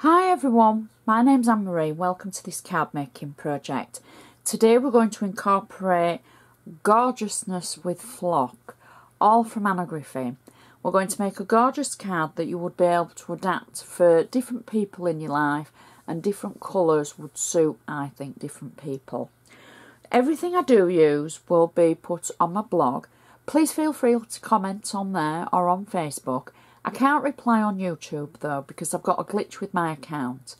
Hi everyone, my name's Anne-Marie. Welcome to this card making project. Today we're going to incorporate gorgeousness with flock, all from Griffin. We're going to make a gorgeous card that you would be able to adapt for different people in your life, and different colours would suit, I think, different people. Everything I do use will be put on my blog. Please feel free to comment on there or on Facebook. I can't reply on YouTube though because I've got a glitch with my account.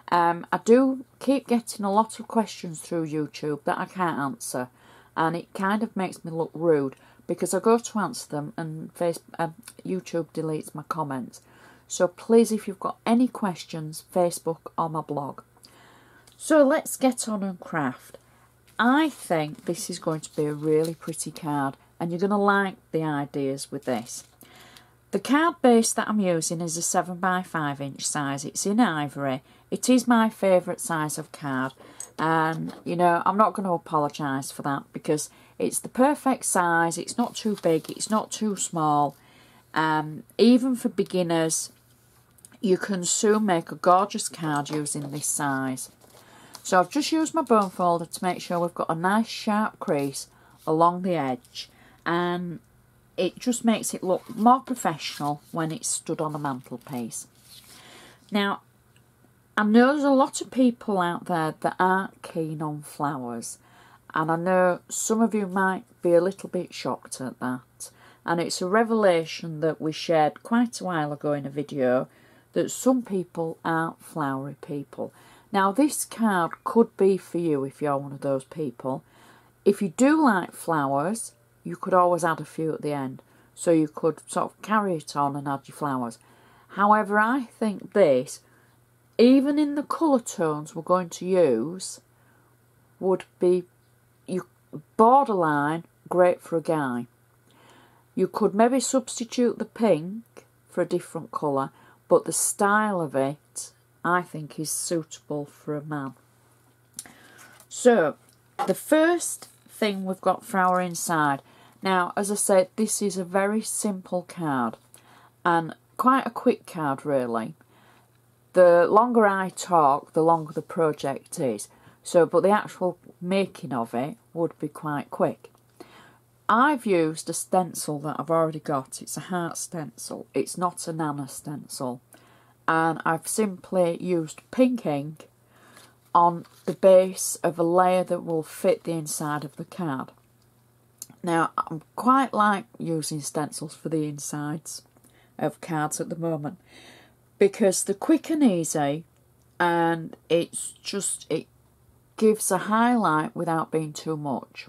I do keep getting a lot of questions through YouTube that I can't answer, and it kind of makes me look rude because I go to answer them and YouTube deletes my comments. So please, if you've got any questions, Facebook or my blog. So let's get on and craft. I think this is going to be a really pretty card and you're going to like the ideas with this. The card base that I'm using is a 7x5 inch size. It's in ivory. It is my favourite size of card, and you know, I'm not going to apologise for that because it's the perfect size. It's not too big, it's not too small. Even for beginners, you can soon make a gorgeous card using this size. So I've just used my bone folder to make sure we've got a nice sharp crease along the edge, and it just makes it look more professional when it's stood on a mantelpiece. Now, I know there's a lot of people out there that aren't keen on flowers, and I know some of you might be a little bit shocked at that. And it's a revelation that we shared quite a while ago in a video, that some people aren't flowery people. Now, this card could be for you if you're one of those people. If you do like flowers, you could always add a few at the end, so you could sort of carry it on and add your flowers. However, I think this, even in the colour tones we're going to use, would be borderline great for a guy. You could maybe substitute the pink for a different colour, but the style of it, I think, is suitable for a man. So, the first thing we've got for our inside. Now, as I said, this is a very simple card and quite a quick card really. The longer I talk, the longer the project is. So, but the actual making of it would be quite quick. I've used a stencil that I've already got. It's a heart stencil. It's not a nana stencil. And I've simply used pink ink on the base of a layer that will fit the inside of the card. Now, I quite like using stencils for the insides of cards at the moment because they're quick and easy, and it gives a highlight without being too much.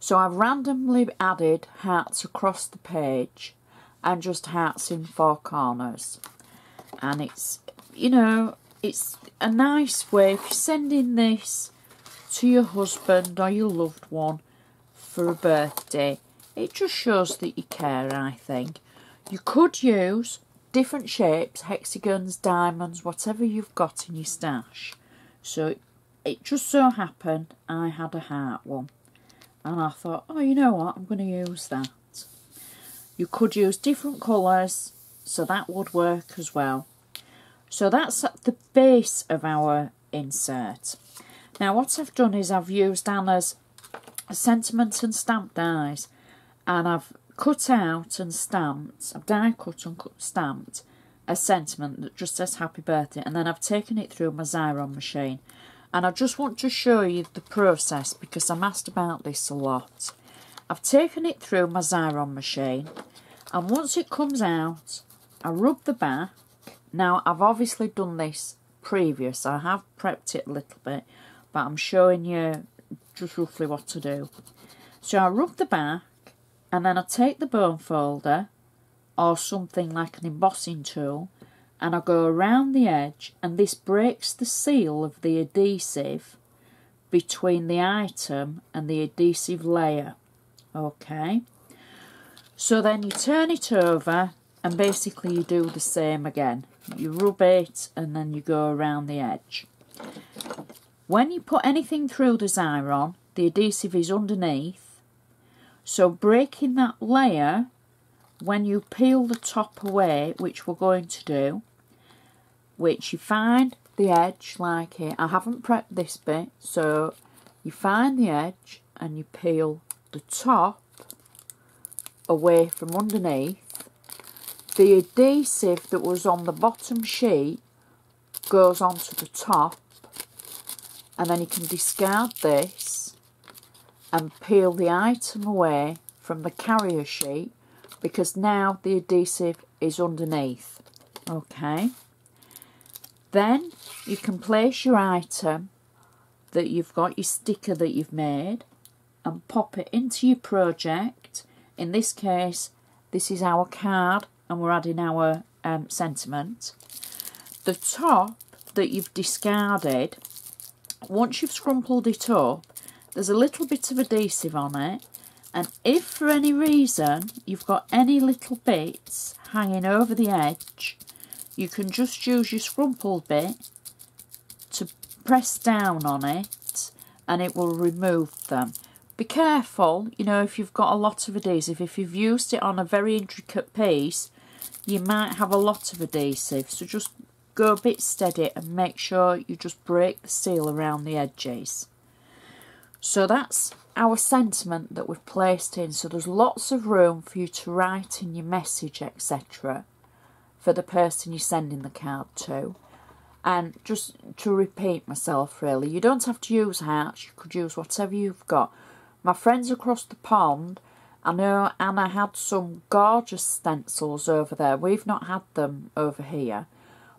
So I've randomly added hearts across the page and just hearts in four corners. And it's, you know, it's a nice way if you're sending this to your husband or your loved one for a birthday. It just shows that you care, I think. You could use different shapes, hexagons, diamonds, whatever you've got in your stash. So it just so happened I had a heart one, and I thought, oh, you know what, I'm going to use that. You could use different colours, so that would work as well. So that's at the base of our insert. Now what I've done is I've used Anna's sentiment and stamp dies, and I've cut out and stamped, I've die cut and stamped a sentiment that just says happy birthday, and then I've taken it through my Xyron machine. And I just want to show you the process because I'm asked about this a lot. I've taken it through my Xyron machine, and once it comes out, I rub the back. Now I've obviously done this previous, I have prepped it a little bit, but I'm showing you just roughly what to do. So I rub the back, and then I take the bone folder or something like an embossing tool, and I go around the edge, and this breaks the seal of the adhesive between the item and the adhesive layer. Okay, so then you turn it over and basically you do the same again. You rub it and then you go around the edge. When you put anything through the Xyron, the adhesive is underneath, so breaking that layer, when you peel the top away, which we're going to do, which you find the edge like here. I haven't prepped this bit, so you find the edge and you peel the top away from underneath. The adhesive that was on the bottom sheet goes onto the top, and then you can discard this and peel the item away from the carrier sheet, because now the adhesive is underneath. Okay, then you can place your item that you've got, your sticker that you've made, and pop it into your project. In this case, this is our card and we're adding our sentiment. The top that you've discarded, once you've scrumpled it up, there's a little bit of adhesive on it, and if for any reason you've got any little bits hanging over the edge, you can just use your scrumpled bit to press down on it and it will remove them. Be careful, you know, if you've got a lot of adhesive, if you've used it on a very intricate piece, you might have a lot of adhesive, so just go a bit steady and make sure you just break the seal around the edges. So that's our sentiment that we've placed in, so there's lots of room for you to write in your message, etc., for the person you're sending the card to. And just to repeat myself, really, you don't have to use hearts, you could use whatever you've got. My friends across the pond, I know Anna had some gorgeous stencils over there. We've not had them over here,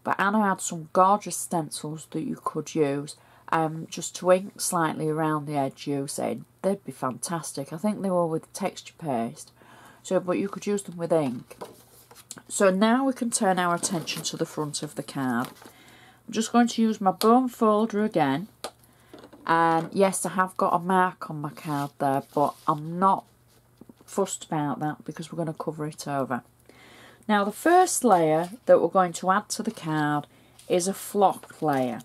but Anna had some gorgeous stencils that you could use just to ink slightly around the edge using. They'd be fantastic. I think they were with texture paste, so but you could use them with ink. So now we can turn our attention to the front of the card. I'm just going to use my bone folder again. And yes, I have got a mark on my card there, but I'm not fussed about that because we're going to cover it over. Now the first layer that we're going to add to the card is a flock layer.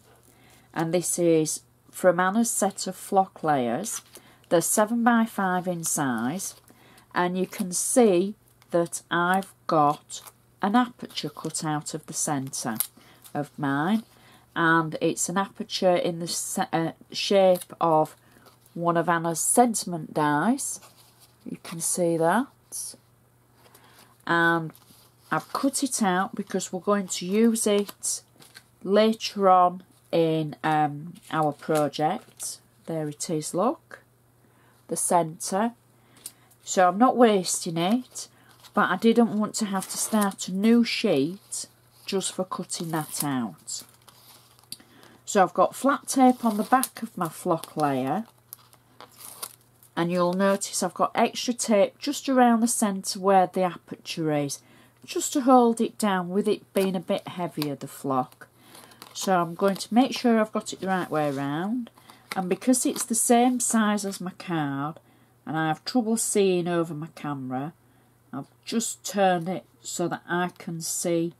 And this is from Anna's set of flock layers. They're 7x5 in size. And you can see that I've got an aperture cut out of the centre of mine. And it's an aperture in the shape of one of Anna's sentiment dies. You can see that. And I've cut it out because we're going to use it later on in our project. There it is, look. The centre. So I'm not wasting it, but I didn't want to have to start a new sheet just for cutting that out. So I've got flat tape on the back of my flock layer, and you'll notice I've got extra tape just around the centre where the aperture is, just to hold it down with it being a bit heavier, the flock. So I'm going to make sure I've got it the right way around, and because it's the same size as my card and I have trouble seeing over my camera, I've just turned it so that I can see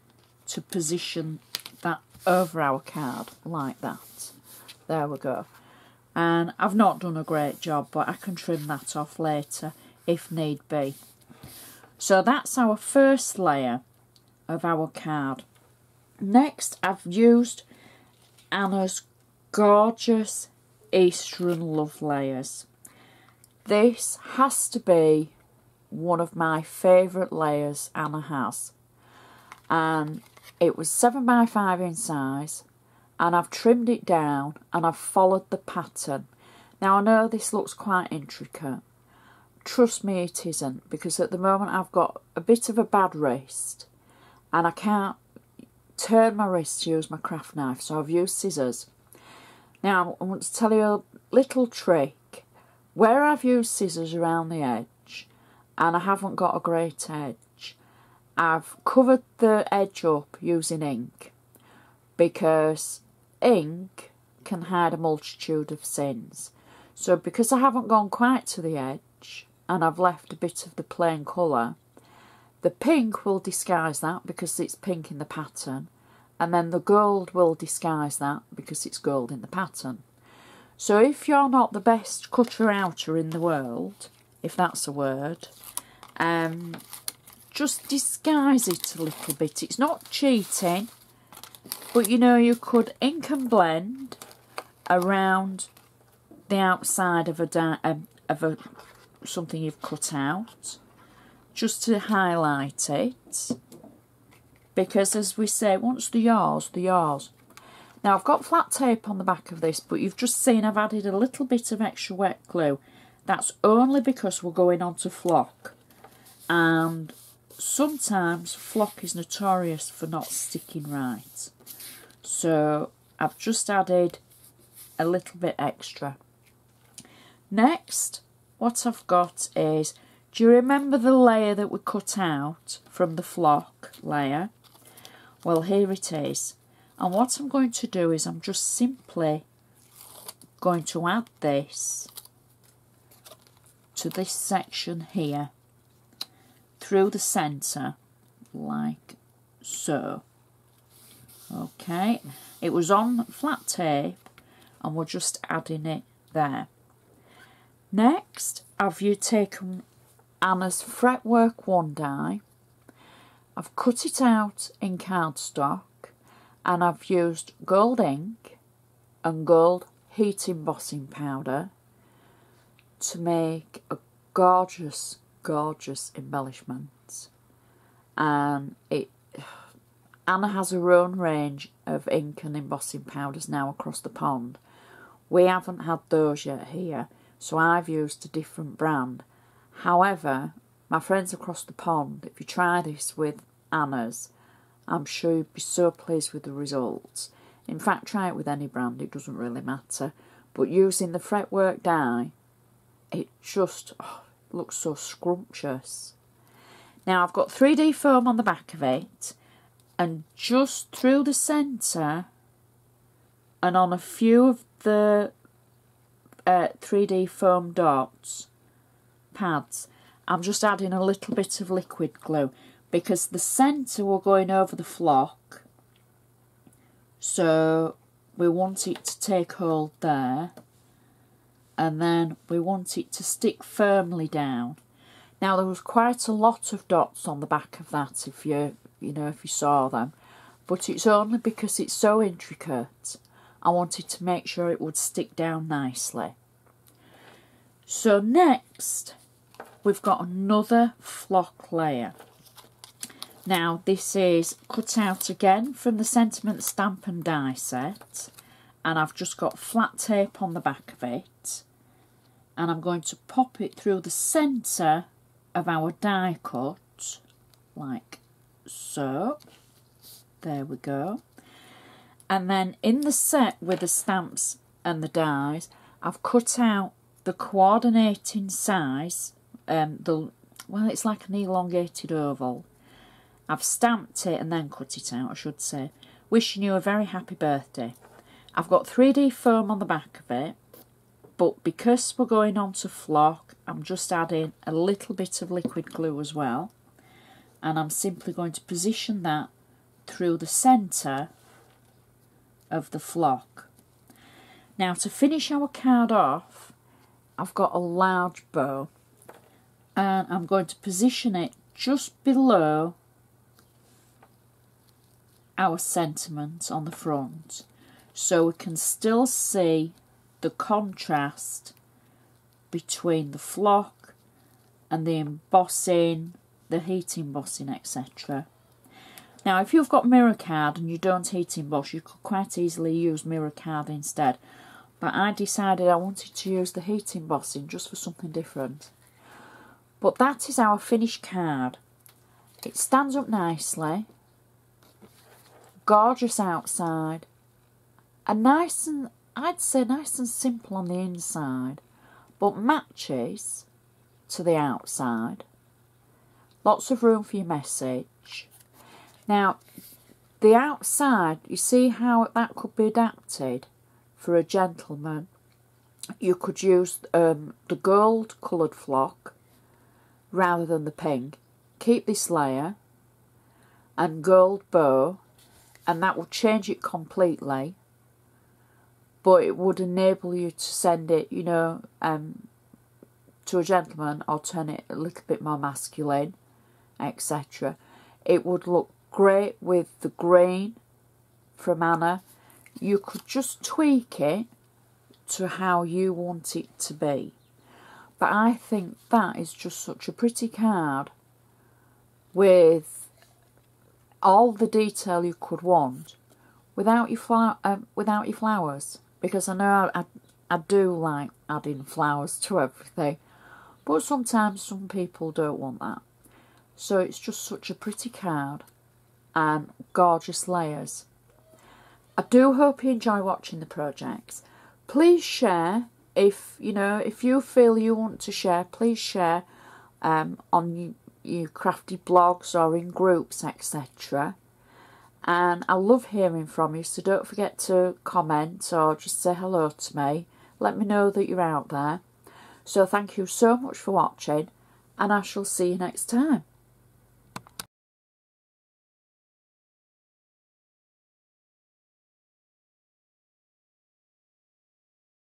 to position that over our card like that. There we go. And I've not done a great job, but I can trim that off later if need be. So that's our first layer of our card. Next, I've used Anna's gorgeous Easter and Love layers. This has to be one of my favourite layers Anna has. And it was 7x5 in size, and I've trimmed it down and I've followed the pattern. Now I know this looks quite intricate. Trust me, it isn't, because at the moment I've got a bit of a bad wrist and I can't turn my wrist to use my craft knife, so I've used scissors. Now I want to tell you a little trick. Where I've used scissors around the edge and I haven't got a great edge, I've covered the edge up using ink, because ink can hide a multitude of sins. So because I haven't gone quite to the edge and I've left a bit of the plain colour, the pink will disguise that because it's pink in the pattern, and then the gold will disguise that because it's gold in the pattern. So if you're not the best cutter-outer in the world, if that's a word, just disguise it a little bit. It's not cheating, But you know, you could ink and blend around the outside of something you've cut out, just to highlight it. Because as we say, once the yours, the yours. Now I've got flat tape on the back of this, but you've just seen I've added a little bit of extra wet glue. That's only because we're going on to flock. And sometimes flock is notorious for not sticking right. So I've just added a little bit extra. Next, what I've got is, do you remember the layer that we cut out from the flock layer? Well, here it is. And what I'm going to do is I'm just simply going to add this to this section here through the centre, like so. Okay, it was on flat tape and we're just adding it there. Next, I've taken Anna's Fretwork 1 die. I've cut it out in cardstock and I've used gold ink and gold heat embossing powder to make a gorgeous, gorgeous embellishment. And Anna has her own range of ink and embossing powders now across the pond. We haven't had those yet here, so I've used a different brand. However, my friends across the pond, if you try this with Anna's, I'm sure you'd be so pleased with the results. In fact, try it with any brand, it doesn't really matter. But using the Fretwork die, it just looks so scrumptious. Now I've got 3D foam on the back of it, and just through the centre and on a few of the 3D foam dots, pads, I'm just adding a little bit of liquid glue because the centre we're going over the flock, so we want it to take hold there, and then we want it to stick firmly down. Now there was quite a lot of dots on the back of that if you saw them, but it's only because it's so intricate I wanted to make sure it would stick down nicely. So next we've got another flock layer. Now this is cut out again from the Sentiment Stamp and Die set, and I've just got flat tape on the back of it, and I'm going to pop it through the centre of our die cut like so. There we go. And then in the set with the stamps and the dies, I've cut out the coordinating size, well, it's like an elongated oval. I've stamped it and then cut it out, I should say. Wishing you a very happy birthday. I've got 3D foam on the back of it, but because we're going on to flock, I'm just adding a little bit of liquid glue as well. And I'm simply going to position that through the centre of the flock. Now to finish our card off, I've got a large bow, and I'm going to position it just below our sentiment on the front, so we can still see the contrast between the flock and the embossing, the heat embossing, etc. Now if you've got mirror card and you don't heat emboss, you could quite easily use mirror card instead, but I decided I wanted to use the heat embossing just for something different. But that is our finished card. It stands up nicely, gorgeous outside, and nice and, I'd say nice and simple on the inside, but matches to the outside. Lots of room for your message. Now, the outside, you see how that could be adapted for a gentleman. You could use the gold coloured flock rather than the pink. Keep this layer and gold bow, and that will change it completely, but it would enable you to send it, to a gentleman, or turn it a little bit more masculine, etc. It would look great with the green from Anna. You could just tweak it to how you want it to be. But I think that is just such a pretty card with all the detail you could want without your flowers. Because I know I do like adding flowers to everything, but sometimes some people don't want that. So it's just such a pretty card and gorgeous layers. I do hope you enjoy watching the projects. Please share if you feel you want to share. Please share on your crafty blogs or in groups, etc. And I love hearing from you, so don't forget to comment or just say hello to me. Let me know that you're out there. So thank you so much for watching, and I shall see you next time.